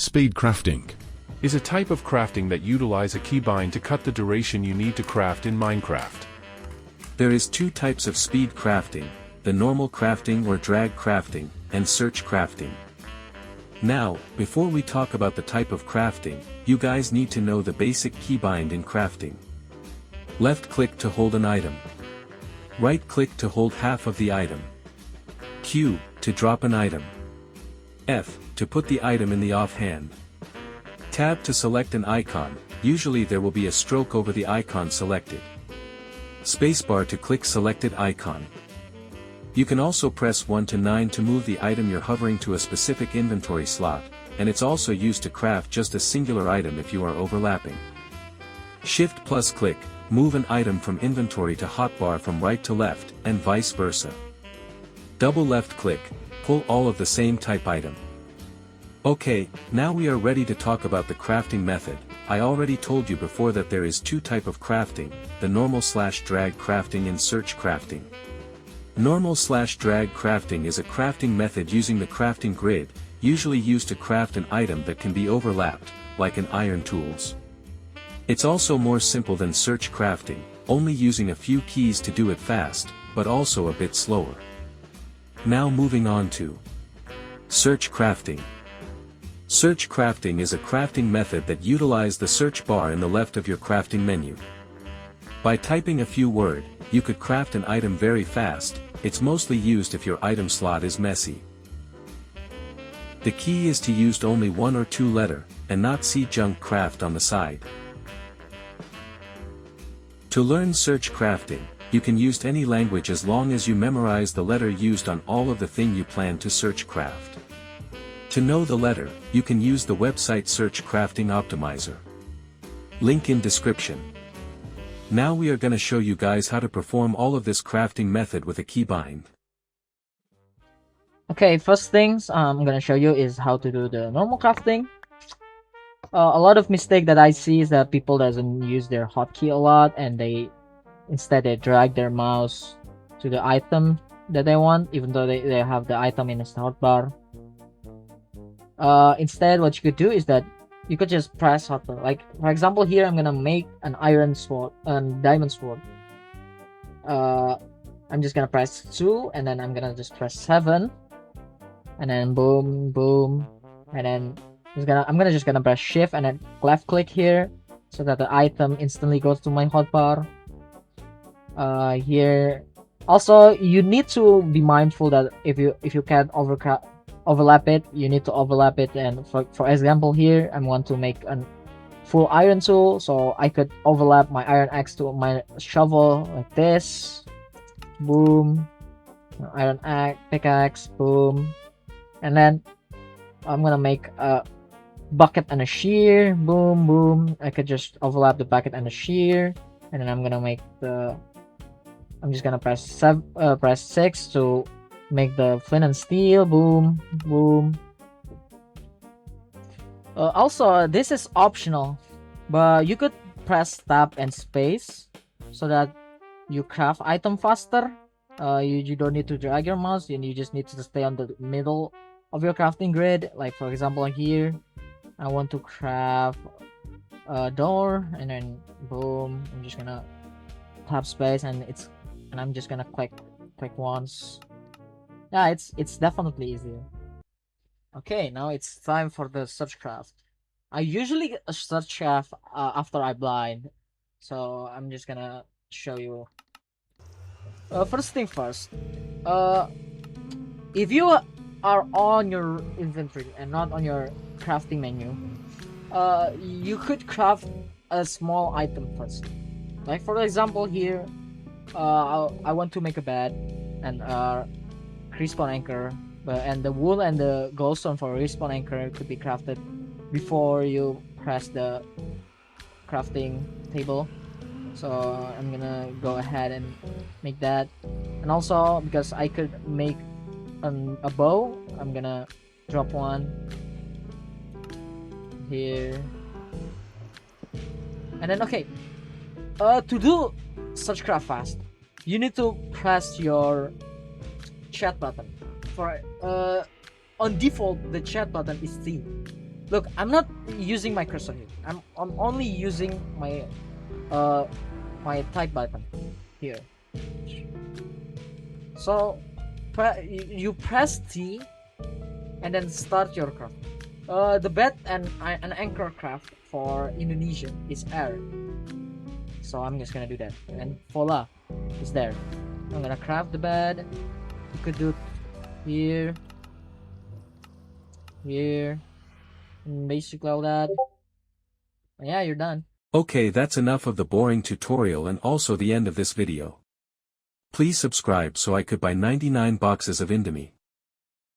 Speed crafting is a type of crafting that utilize a keybind to cut the duration you need to craft in Minecraft. There is two types of speed crafting, the normal crafting or drag crafting, and search crafting. Now, before we talk about the type of crafting, you guys need to know the basic keybind in crafting. Left click to hold an item. Right click to hold half of the item. Q to drop an item. F to put the item in the offhand. Tab to select an icon, usually there will be a stroke over the icon selected. Spacebar to click selected icon. You can also press 1 to 9 to move the item you're hovering to a specific inventory slot, and it's also used to craft just a singular item if you are overlapping. Shift plus click, move an item from inventory to hotbar from right to left, and vice versa. Double left click, pull all of the same type item. Okay, now we are ready to talk about the crafting method. I already told you before that there is two type of crafting, the normal/drag crafting and search crafting. Normal/drag crafting is a crafting method using the crafting grid, usually used to craft an item that can be overlapped, like an iron tools. It's also more simple than search crafting, only using a few keys to do it fast, but also a bit slower. Now moving on to search crafting. Search crafting is a crafting method that utilizes the search bar in the left of your crafting menu. By typing a few words, you could craft an item very fast. It's mostly used if your item slot is messy. The key is to use only one or two letter, and not see junk craft on the side. To learn search crafting, you can use any language as long as you memorize the letter used on all of the thing you plan to search craft. To know the letter, you can use the website Search Crafting Optimizer. Link in description. Now we are gonna show you guys how to perform all of this crafting method with a keybind. Okay, first things I'm gonna show you is how to do the normal crafting. A lot of mistake that I see is that people doesn't use their hotkey a lot, and instead they drag their mouse to the item that they want, even though they have the item in the start bar. Instead, what you could do is that you could just press hotkey. Like for example, here I'm gonna make an iron sword and diamond sword. I'm just gonna press 2, and then I'm gonna just press 7, and then boom, boom, and then I'm just gonna press shift and then left click here, so that the item instantly goes to my hotbar. Here, also you need to be mindful that if you can't overlap it, you need to overlap it. And for example, here I want to make a full iron tool, so I could overlap my iron axe to my shovel like this. Boom, iron axe, pickaxe, boom, and then I'm gonna make a bucket and a shear. Boom, boom. I could just overlap the bucket and the shear, and then I'm just gonna press 6 to make the flint and steel. Boom, boom. Also, this is optional, but you could press tab and space so that you craft item faster. You don't need to drag your mouse, and you just need to stay on the middle of your crafting grid. Like for example, here I want to craft a door, and then boom, I'm just gonna tap space, and I'm just gonna click once. Yeah, it's definitely easier. Okay, now it's time for the search craft. I usually search craft after I blind, so I'm just gonna show you. First thing first, if you are on your inventory and not on your crafting menu, you could craft a small item first. Like for example, here I want to make a bed and respawn anchor, and the wool and the glowstone for respawn anchor could be crafted before you press the crafting table. So I'm gonna go ahead and make that. And also, because I could make a bow, I'm gonna drop one here. And then okay, to do search craft fast, you need to press your chat button. For on default, the chat button is C. Look, I'm not using my cursor here. I'm only using my my type button here. So you press T and then start your craft. The bed and an anchor craft for Indonesian is air. So I'm just gonna do that. And voila, is there. I'm gonna craft the bed. You could do here, here, and basically all that. Yeah, you're done. Okay, that's enough of the boring tutorial and also the end of this video. Please subscribe so I could buy 99 boxes of Indomie.